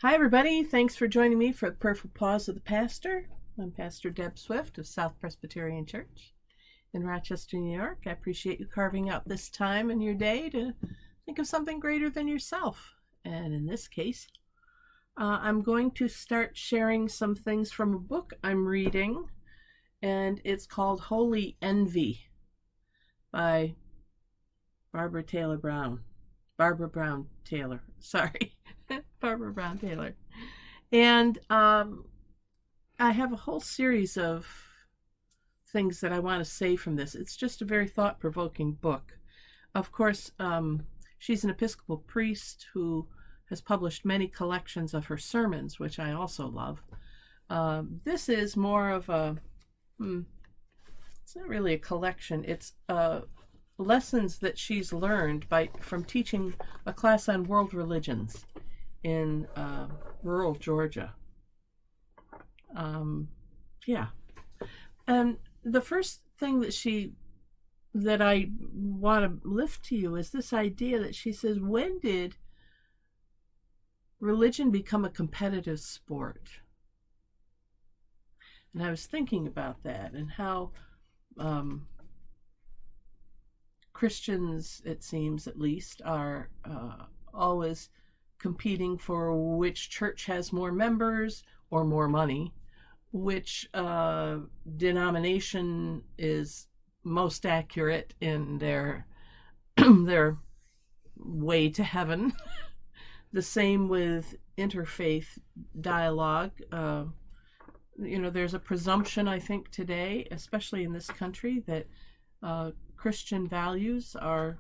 Hi, everybody. Thanks for joining me for the Perfect Pause of the Pastor. I'm Pastor Deb Swift of South Presbyterian Church in Rochester, New York. I appreciate you carving out this time in your day to think of something greater than yourself. And in this case, I'm going to start sharing some things from a book I'm reading, and it's called Holy Envy by Barbara Brown Taylor. Barbara Brown Taylor. And I have a whole series of things that I want to say from this. It's just a very thought-provoking book. Of course, she's an Episcopal priest who has published many collections of her sermons, which I also love. This is more of it's not really a collection. It's lessons that she's learned from teaching a class on world religions in rural Georgia. And the first thing that I want to lift to you is this idea that she says, when did religion become a competitive sport? And I was thinking about that and how Christians, it seems at least, are always competing for which church has more members or more money, which denomination is most accurate in their their way to heaven. The same with interfaith dialogue. There's a presumption, I think, today, especially in this country, that Christian values are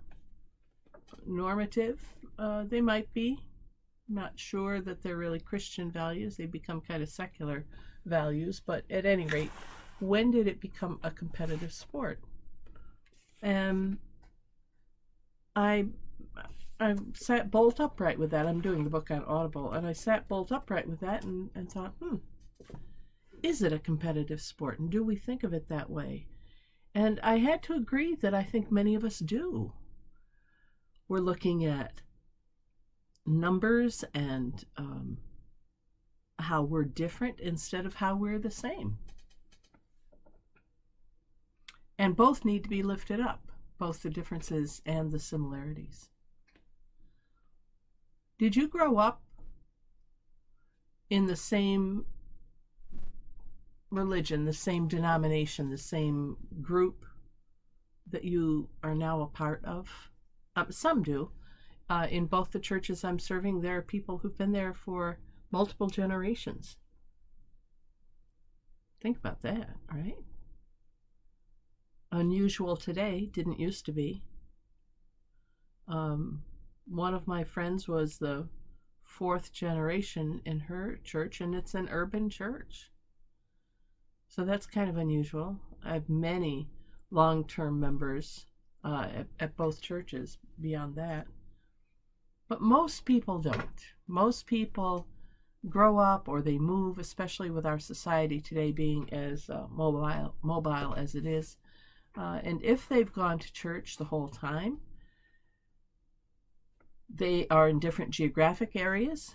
normative. They might be. Not sure that they're really Christian values. They become kind of secular values. But at any rate, when did it become a competitive sport? And I sat bolt upright with that. I'm doing the book on Audible, and I sat bolt upright with that and thought, is it a competitive sport? And do we think of it that way? And I had to agree that I think many of us do. We're looking at numbers and how we're different instead of how we're the same. And both need to be lifted up, both the differences and the similarities. Did you grow up in the same religion, the same denomination, the same group that you are now a part of? Some do. In both the churches I'm serving, there are people who've been there for multiple generations. Think about that, right? Unusual today, didn't used to be. One of my friends was the fourth generation in her church, and it's an urban church. So that's kind of unusual. I have many long-term members at both churches beyond that. But most people don't. Most people grow up or they move, especially with our society today being as mobile as it is. And if they've gone to church the whole time, they are in different geographic areas.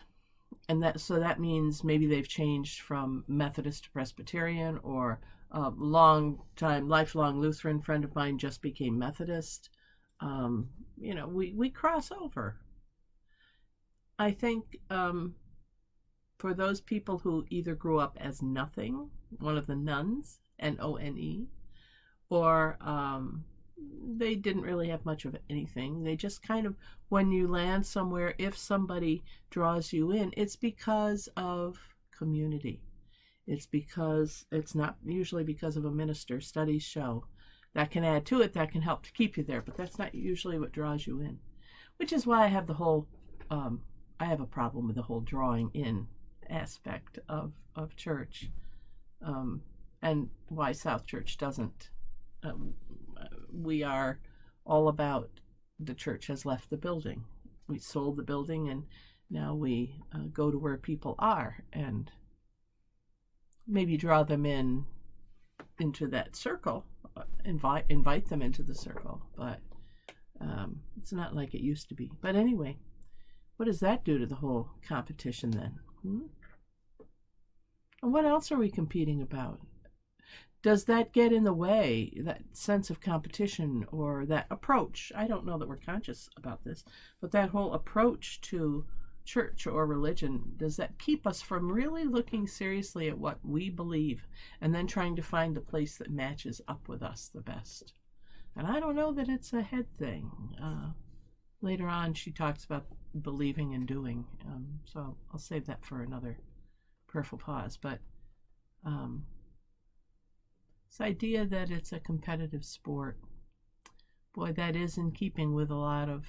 And that means maybe they've changed from Methodist to Presbyterian, or a lifelong Lutheran friend of mine just became Methodist. We cross over. I think for those people who either grew up as nothing, one of the nuns, None, or they didn't really have much of anything. They just kind of, when you land somewhere, if somebody draws you in, it's because of community. It's not usually because of a minister. Studies show that can add to it, that can help to keep you there, but that's not usually what draws you in. Which is why I have I have a problem with the whole drawing in aspect of church, and why South Church doesn't. We are all about the church has left the building. We sold the building, and now we go to where people are and maybe draw them into that circle, invite them into the circle, but it's not like it used to be. But anyway, what does that do to the whole competition then? Hmm? And what else are we competing about? Does that get in the way, that sense of competition or that approach? I don't know that we're conscious about this, but that whole approach to church or religion, does that keep us from really looking seriously at what we believe and then trying to find the place that matches up with us the best? And I don't know that it's a head thing. Later on, she talks about believing and doing, so I'll save that for another prayerful pause. But this idea that it's a competitive sport, boy, that is in keeping with a lot of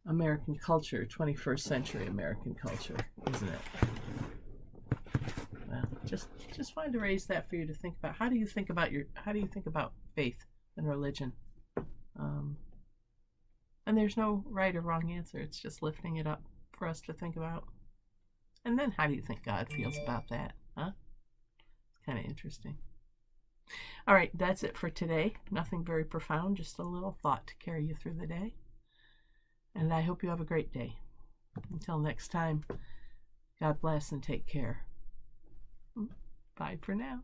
American culture, 21st century American culture, isn't it? Well, just wanted to raise that for you to think about. How do you think about faith and religion? And there's no right or wrong answer. It's just lifting it up for us to think about. And then how do you think God feels about that? Huh? It's kind of interesting. All right, that's it for today. Nothing very profound, just a little thought to carry you through the day. And I hope you have a great day. Until next time, God bless and take care. Bye for now.